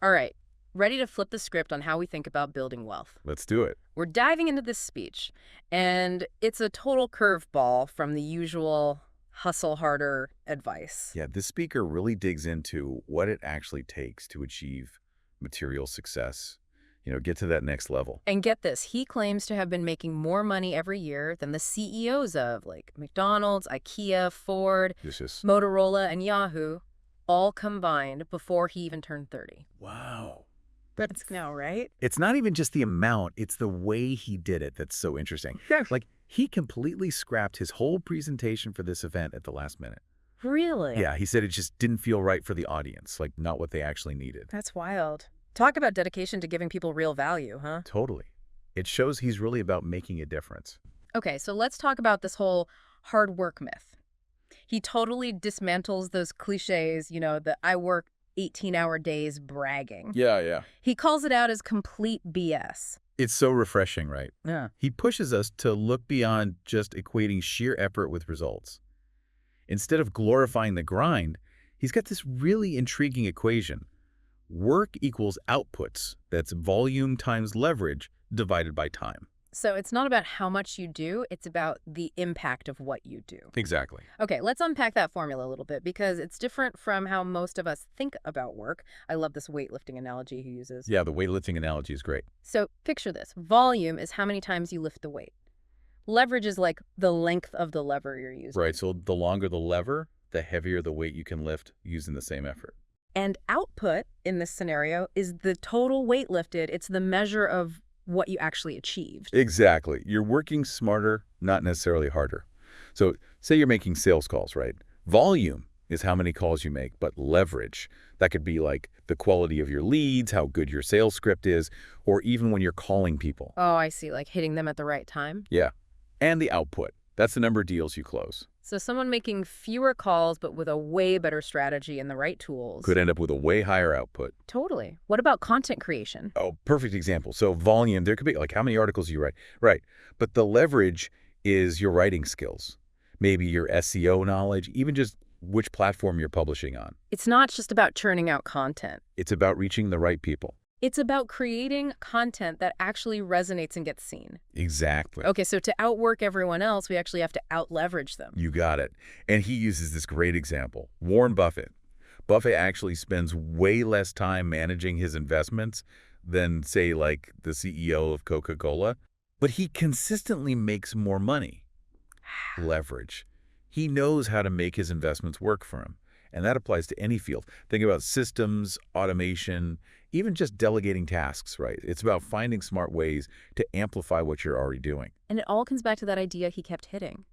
All right, ready to flip the script on how we think about building wealth. Let's do it. We're diving into this speech, and it's a total curveball from the usual hustle harder advice. Yeah, this speaker really digs into what it actually takes to achieve material success, get to that next level. And get this, he claims to have been making more money every year than the CEOs of, like, McDonald's, IKEA, Ford, This is, Motorola, and Yahoo, all combined before he even turned 30. wow. That's now, right? It's not even just the amount, it's the way he did it that's so interesting. Yes. Like, he completely scrapped his whole presentation for this event at the last minute. Really? Yeah, he said it just didn't feel right for the audience, like not what they actually needed. That's wild. Talk about dedication to giving people real value, huh? Totally. It shows he's really about making a difference. Okay, so let's talk about this whole hard work myth. He totally dismantles those cliches, the I work 18-hour days bragging. Yeah. He calls it out as complete BS. It's so refreshing, right? Yeah. He pushes us to look beyond just equating sheer effort with results. Instead of glorifying the grind, he's got this really intriguing equation. Work equals outputs. That's volume times leverage divided by time. So it's not about how much you do, it's about the impact of what you do. Exactly. Okay, let's unpack that formula a little bit because it's different from how most of us think about work. I love this weightlifting analogy he uses. Yeah, the weightlifting analogy is great. So picture this. Volume is how many times you lift the weight. Leverage is like the length of the lever you're using. Right, so the longer the lever, the heavier the weight you can lift using the same effort. And output in this scenario is the total weight lifted. It's the measure of what you actually achieved. Exactly. You're working smarter, not necessarily harder. So say you're making sales calls, right? Volume is how many calls you make, but leverage, that could be like the quality of your leads, how good your sales script is, or even when you're calling people. Oh, I see, like hitting them at the right time. Yeah. And the output. That's the number of deals you close. So someone making fewer calls but with a way better strategy and the right tools. Could end up with a way higher output. Totally. What about content creation? Oh, perfect example. So volume, there could be like how many articles you write. Right. But the leverage is your writing skills, maybe your SEO knowledge, even just which platform you're publishing on. It's not just about churning out content. It's about reaching the right people. It's about creating content that actually resonates and gets seen. Exactly. Okay, so to outwork everyone else, we actually have to outleverage them. You got it. And he uses this great example. Warren Buffett. Buffett actually spends way less time managing his investments than, say, like the CEO of Coca-Cola. But he consistently makes more money. Leverage. He knows how to make his investments work for him. And that applies to any field. Think about systems, automation, even just delegating tasks, right? It's about finding smart ways to amplify what you're already doing. And it all comes back to that idea he kept hitting.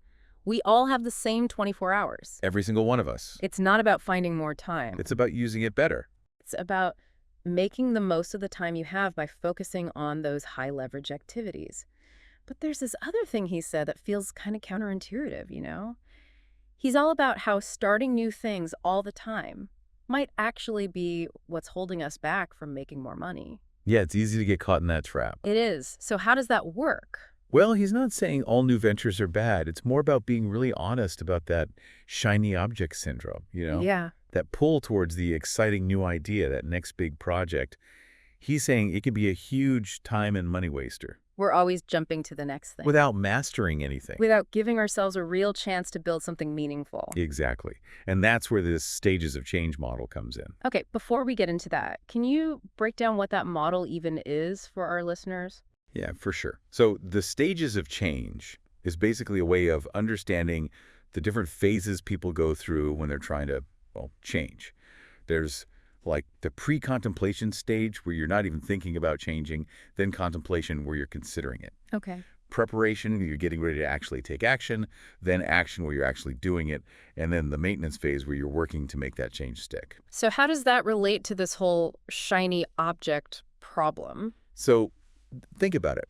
We all have the same 24 hours. Every single one of us. It's not about finding more time. It's about using it better. It's about making the most of the time you have by focusing on those high leverage activities. But there's this other thing he said that feels kind of counterintuitive. He's all about how starting new things all the time might actually be what's holding us back from making more money. Yeah, it's easy to get caught in that trap. It is. So how does that work? Well, he's not saying all new ventures are bad. It's more about being really honest about that shiny object syndrome, Yeah. That pull towards the exciting new idea, that next big project. He's saying it can be a huge time and money waster. We're always jumping to the next thing. Without mastering anything. Without giving ourselves a real chance to build something meaningful. Exactly. And that's where this stages of change model comes in. Okay, before we get into that, can you break down what that model even is for our listeners? Yeah, for sure. So the stages of change is basically a way of understanding the different phases people go through when they're trying to, change. There's like the pre-contemplation stage where you're not even thinking about changing, then contemplation where you're considering it. Okay. Preparation, you're getting ready to actually take action, then action where you're actually doing it, and then the maintenance phase where you're working to make that change stick. So how does that relate to this whole shiny object problem? So think about it.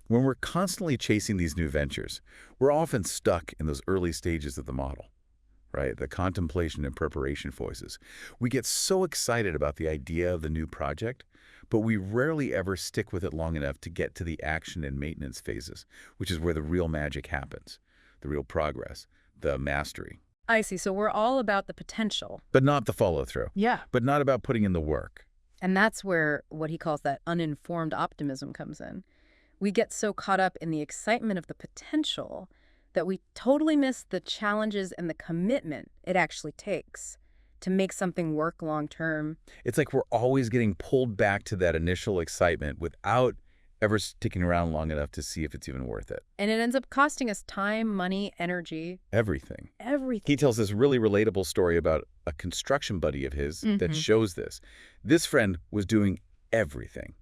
When we're constantly chasing these new ventures, we're often stuck in those early stages of the model. Right? The contemplation and preparation phases. We get so excited about the idea of the new project, but we rarely ever stick with it long enough to get to the action and maintenance phases, which is where the real magic happens, the real progress, the mastery. I see. So we're all about the potential. But not the follow-through. Yeah. But not about putting in the work. And that's where what he calls that uninformed optimism comes in. We get so caught up in the excitement of the potential that we totally miss the challenges and the commitment it actually takes to make something work long term. It's like we're always getting pulled back to that initial excitement without ever sticking around long enough to see if it's even worth it. And it ends up costing us time, money, energy, Everything. everything. He tells this really relatable story about a construction buddy of his that Mhm. shows this. This friend was doing everything.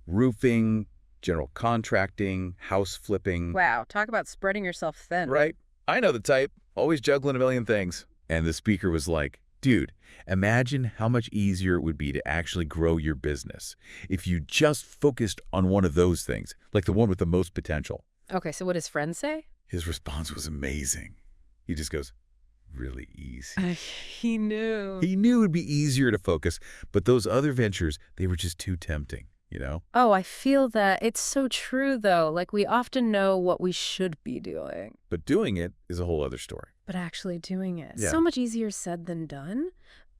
Roofing, general contracting, house flipping. Wow, talk about spreading yourself thin. Right? I know the type. Always juggling a million things. And the speaker was like, dude, imagine how much easier it would be to actually grow your business if you just focused on one of those things, like the one with the most potential. Okay, so what does friends say? His response was amazing. He just goes, really easy. He knew. He knew it would be easier to focus, but those other ventures, they were just too tempting, you know? Oh, I feel that. It's so true, though. Like, we often know what we should be doing, But doing it is a whole other story. but actually doing it. Yeah. So much easier said than done.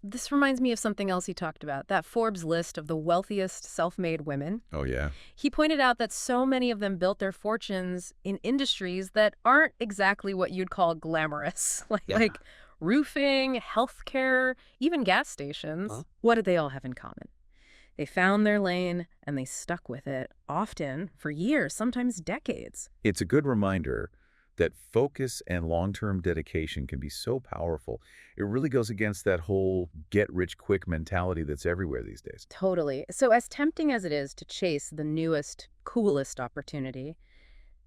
This reminds me of something else he talked about, that Forbes list of the wealthiest self-made women. Oh, yeah? He pointed out that so many of them built their fortunes in industries that aren't exactly what you'd call glamorous, Yeah. like roofing, healthcare, even gas stations. Huh? What did they all have in common? They found their lane and they stuck with it, often for years, sometimes decades. It's a good reminder that focus and long-term dedication can be so powerful. It really goes against that whole get-rich-quick mentality that's everywhere these days. Totally. So as tempting as it is to chase the newest, coolest opportunity,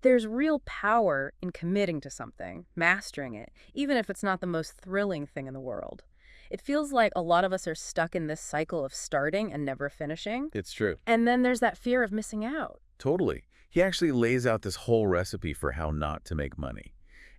there's real power in committing to something, mastering it, even if it's not the most thrilling thing in the world. It feels like a lot of us are stuck in this cycle of starting and never finishing. It's true. And then there's that fear of missing out. Totally. He actually lays out this whole recipe for how not to make money.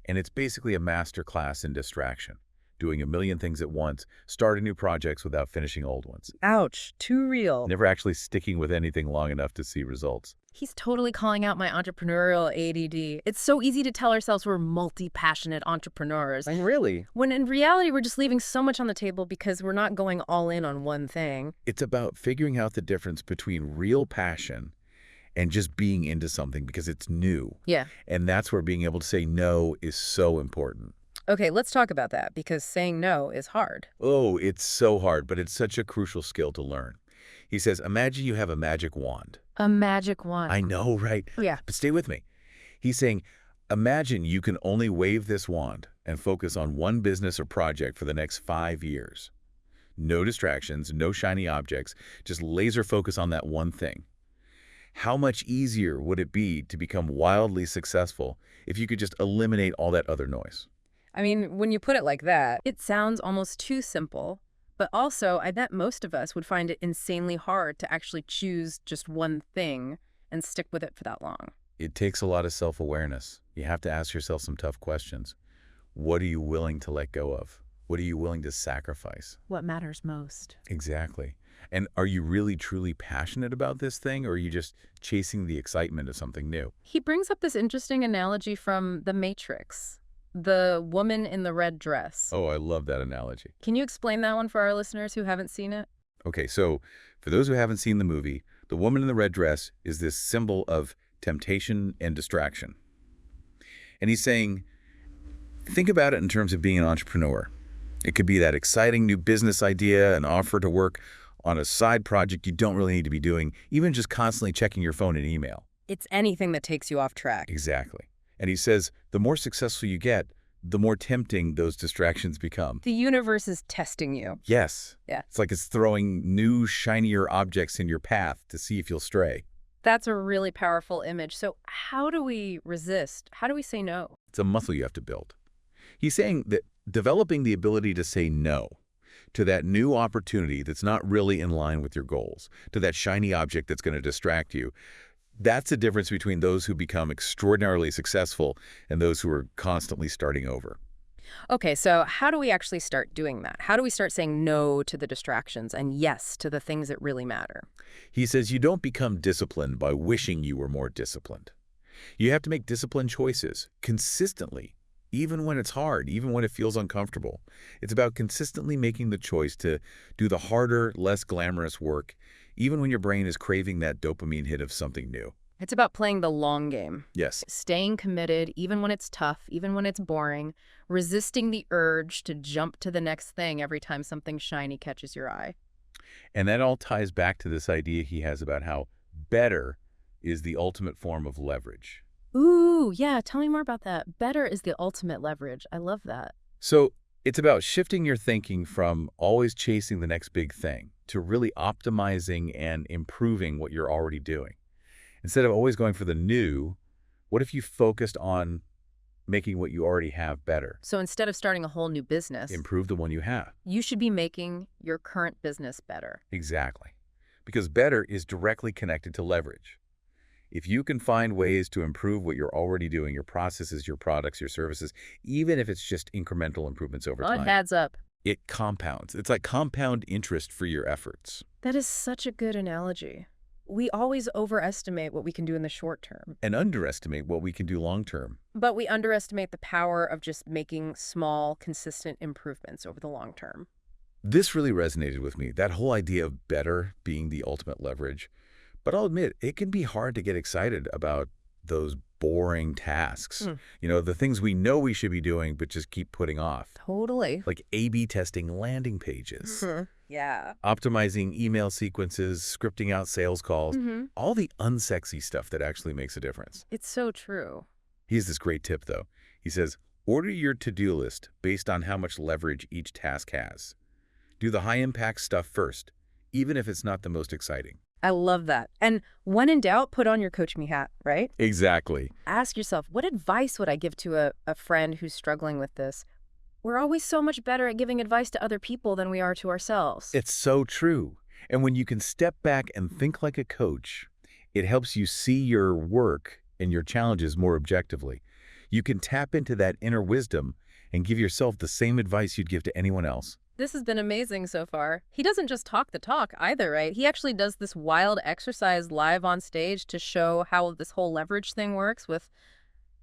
And it's basically a master class in distraction, doing a million things at once, starting new projects without finishing old ones, Ouch, too real. never actually sticking with anything long enough to see results. He's totally calling out my entrepreneurial ADD. It's so easy to tell ourselves we're multi-passionate entrepreneurs, And really, when in reality we're just leaving so much on the table because we're not going all in on one thing. it's about figuring out the difference between real passion and just being into something because it's new. Yeah. And that's where being able to say no is so important. Okay, let's talk about that because saying no is hard. Oh, it's so hard, but it's such a crucial skill to learn. He says, imagine you have a magic wand. A magic wand. I know, right? Yeah. But stay with me. He's saying, imagine you can only wave this wand and focus on one business or project for the next 5 years. No distractions, no shiny objects, just laser focus on that one thing. How much easier would it be to become wildly successful if you could just eliminate all that other noise? I mean, when you put it like that, it sounds almost too simple. But also, I bet most of us would find it insanely hard to actually choose just one thing and stick with it for that long. It takes a lot of self-awareness. You have to ask yourself some tough questions. What are you willing to let go of? What are you willing to sacrifice? What matters most? Exactly. And are you really truly passionate about this thing, or are you just chasing the excitement of something new? He brings up this interesting analogy from The Matrix, the woman in the red dress. Oh, I love that analogy. Can you explain that one for our listeners who haven't seen it? Okay, so for those who haven't seen the movie, the woman in the red dress is this symbol of temptation and distraction. And he's saying, think about it in terms of being an entrepreneur. It could be that exciting new business idea, an offer to work on a side project you don't really need to be doing, even just constantly checking your phone and email. It's anything that takes you off track. Exactly. And he says, the more successful you get, the more tempting those distractions become. The universe is testing you. Yes. Yeah. It's like it's throwing new, shinier objects in your path to see if you'll stray. That's a really powerful image. So how do we resist? How do we say no? It's a muscle you have to build. He's saying that developing the ability to say no to that new opportunity that's not really in line with your goals, to that shiny object that's going to distract you, that's the difference between those who become extraordinarily successful and those who are constantly starting over. Okay, so how do we actually start doing that? How do we start saying no to the distractions and yes to the things that really matter? He says you don't become disciplined by wishing you were more disciplined. You have to make disciplined choices consistently, even when it's hard, even when it feels uncomfortable. It's about consistently making the choice to do the harder, less glamorous work even when your brain is craving that dopamine hit of something new. It's about playing the long game, Yes. staying committed even when it's tough, even when it's boring, resisting the urge to jump to the next thing every time something shiny catches your eye. And that all ties back to this idea he has about how better is the ultimate form of leverage. Ooh, yeah, tell me more about that. Better is the ultimate leverage. I love that. So it's about shifting your thinking from always chasing the next big thing to really optimizing and improving what you're already doing. Instead of always going for the new, what if you focused on making what you already have better? So instead of starting a whole new business, Improve the one you have. you should be making your current business better. Exactly. Because better is directly connected to leverage. If you can find ways to improve what you're already doing, your processes, your products, your services, even if it's just incremental improvements over Well, it time, adds up. it compounds. It's like compound interest for your efforts. That is such a good analogy. We always overestimate what we can do in the short term, And underestimate what we can do long term. but we underestimate the power of just making small, consistent improvements over the long term. This really resonated with me, that whole idea of better being the ultimate leverage. But I'll admit, it can be hard to get excited about those boring tasks. Mm. The things we know we should be doing, but just keep putting off. Totally. Like A/B testing landing pages, Yeah. optimizing email sequences, scripting out sales calls, all the unsexy stuff that actually makes a difference. It's so true. He has this great tip, though. He says, order your to-do list based on how much leverage each task has. Do the high-impact stuff first, even if it's not the most exciting. I love that. And when in doubt, put on your Coach Me hat, right? Exactly. Ask yourself, what advice would I give to a friend who's struggling with this? We're always so much better at giving advice to other people than we are to ourselves. It's so true. And when you can step back and think like a coach, it helps you see your work and your challenges more objectively. You can tap into that inner wisdom and give yourself the same advice you'd give to anyone else. This has been amazing so far. He doesn't just talk the talk either, right? He actually does this wild exercise live on stage to show how this whole leverage thing works with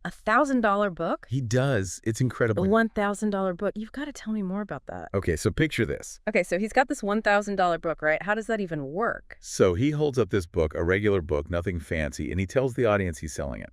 $1,000 book. He does. It's incredible. A $1,000 book. You've got to tell me more about that. Okay, so picture this. Okay, so he's got this $1,000 book, right? How does that even work? So he holds up this book, a regular book, nothing fancy, and he tells the audience he's selling it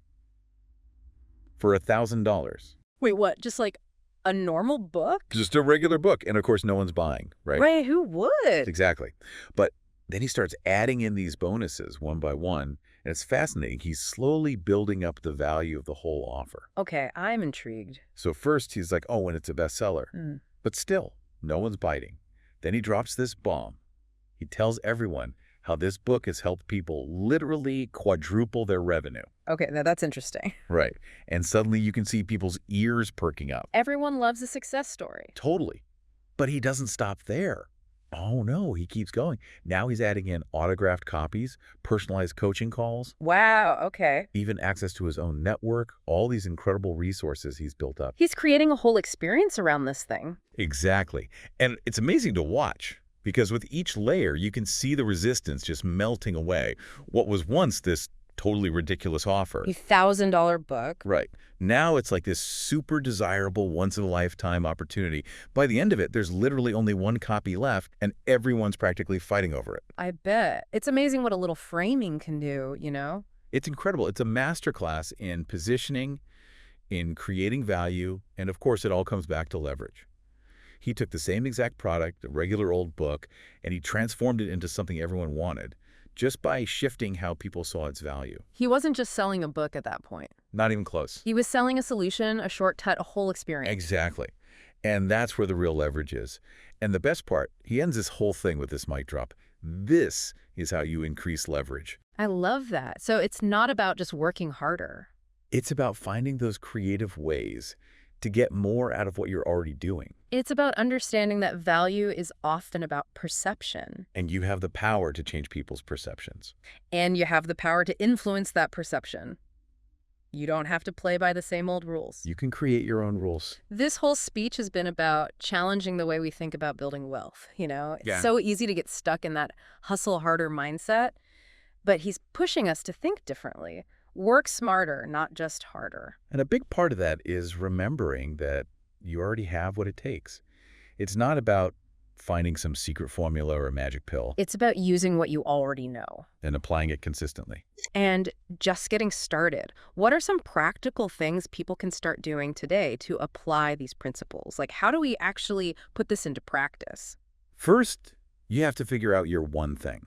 for $1,000. Wait, what? Just like a normal book? Just a regular book. And of course, no one's buying, right? Right, who would? Exactly. But then he starts adding in these bonuses one by one, and it's fascinating. He's slowly building up the value of the whole offer. Okay, I'm intrigued. So first he's like, oh, and it's a bestseller. Mm. But still, no one's biting. Then he drops this bomb. He tells everyone how this book has helped people literally quadruple their revenue. Okay, now that's interesting. Right. And suddenly you can see people's ears perking up. Everyone loves a success story. Totally. But he doesn't stop there. Oh, no, he keeps going. Now he's adding in autographed copies, personalized coaching calls, Wow, okay. even access to his own network, all these incredible resources he's built up. He's creating a whole experience around this thing. Exactly. And it's amazing to watch because with each layer, you can see the resistance just melting away. What was once this totally ridiculous offer. A $1,000 book. Right. Now it's like this super desirable once-in-a-lifetime opportunity. By the end of it, there's literally only one copy left, and everyone's practically fighting over it. I bet. It's amazing what a little framing can do, you know? It's incredible. It's a masterclass in positioning, in creating value, and of course, it all comes back to leverage. He took the same exact product, a regular old book, and he transformed it into something everyone wanted, just by shifting how people saw its value. He wasn't just selling a book at that point. Not even close. He was selling a solution, a shortcut, a whole experience. Exactly. And that's where the real leverage is. And the best part, he ends this whole thing with this mic drop. This is how you increase leverage. I love that. So it's not about just working harder. It's about finding those creative ways to get more out of what you're already doing. It's about understanding that value is often about perception. And you have the power to change people's perceptions. And you have the power to influence that perception. You don't have to play by the same old rules. You can create your own rules. This whole speech has been about challenging the way we think about building wealth. You know, it's Yeah. so easy to get stuck in that hustle harder mindset, but he's pushing us to think differently. Work smarter, not just harder. And a big part of that is remembering that you already have what it takes. It's not about finding some secret formula or a magic pill It's about using what you already know and applying it consistently. and just getting started. What are some practical things people can start doing today to apply these principles? Like, how do we actually put this into practice? First, you have to figure out your one thing.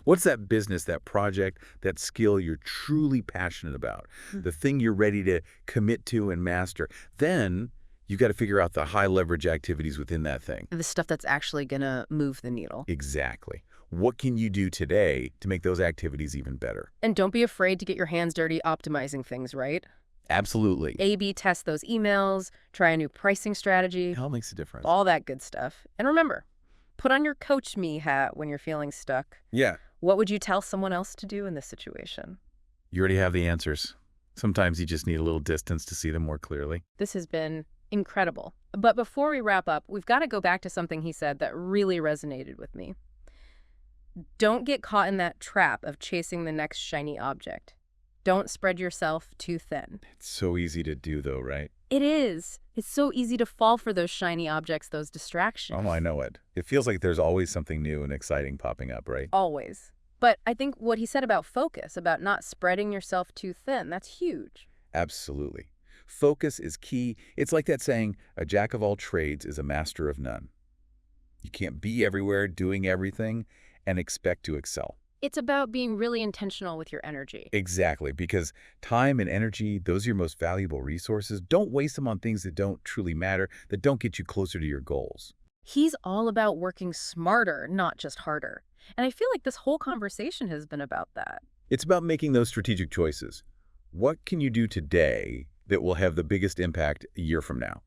What's that business, that project, that skill you're truly passionate about, the thing you're ready to commit to and master? Then you've got to figure out the high leverage activities within that thing. The stuff that's actually going to move the needle. Exactly. What can you do today to make those activities even better? And don't be afraid to get your hands dirty optimizing things, right? Absolutely. A/B test those emails, try a new pricing strategy, It all makes a difference. all that good stuff. And remember, put on your coach me hat when you're feeling stuck. Yeah. What would you tell someone else to do in this situation? You already have the answers. Sometimes you just need a little distance to see them more clearly. This has been incredible. But before we wrap up, we've got to go back to something he said that really resonated with me. Don't get caught in that trap of chasing the next shiny object. Don't spread yourself too thin. It's so easy to do, though, right? It is. It's so easy to fall for those shiny objects, those distractions. Oh, I know it. It feels like there's always something new and exciting popping up, right? Always. But I think what he said about focus, about not spreading yourself too thin, that's huge. Absolutely. Focus is key. It's like that saying, a jack of all trades is a master of none. You can't be everywhere doing everything and expect to excel. It's about being really intentional with your energy. Exactly, because time and energy, those are your most valuable resources. Don't waste them on things that don't truly matter, that don't get you closer to your goals. He's all about working smarter, not just harder. And I feel like this whole conversation has been about that. It's about making those strategic choices. What can you do today that will have the biggest impact a year from now,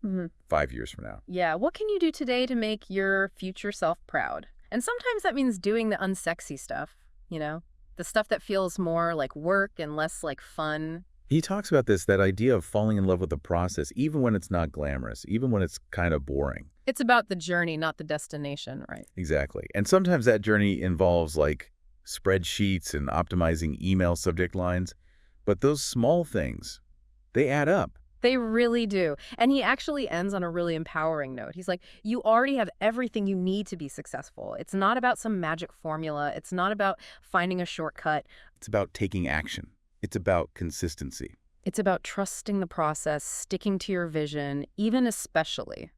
5 years from now? Yeah, what can you do today to make your future self proud? And sometimes that means doing the unsexy stuff, you know? The stuff that feels more like work and less like fun. He talks about this, that idea of falling in love with the process, even when it's not glamorous, even when it's kind of boring. It's about the journey, not the destination, right? Exactly. And sometimes that journey involves like spreadsheets and optimizing email subject lines. But those small things, they add up. They really do. And he actually ends on a really empowering note. He's like, you already have everything you need to be successful. It's not about some magic formula. It's not about finding a shortcut. It's about taking action. It's about consistency. It's about trusting the process, sticking to your vision, even especially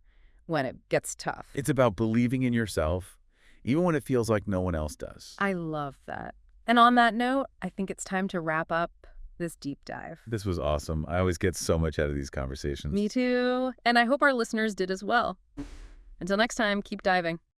when it gets tough. It's about believing in yourself, even when it feels like no one else does. I love that. And on that note, I think it's time to wrap up this deep dive. This was awesome. I always get so much out of these conversations. Me too. And I hope our listeners did as well. Until next time, keep diving.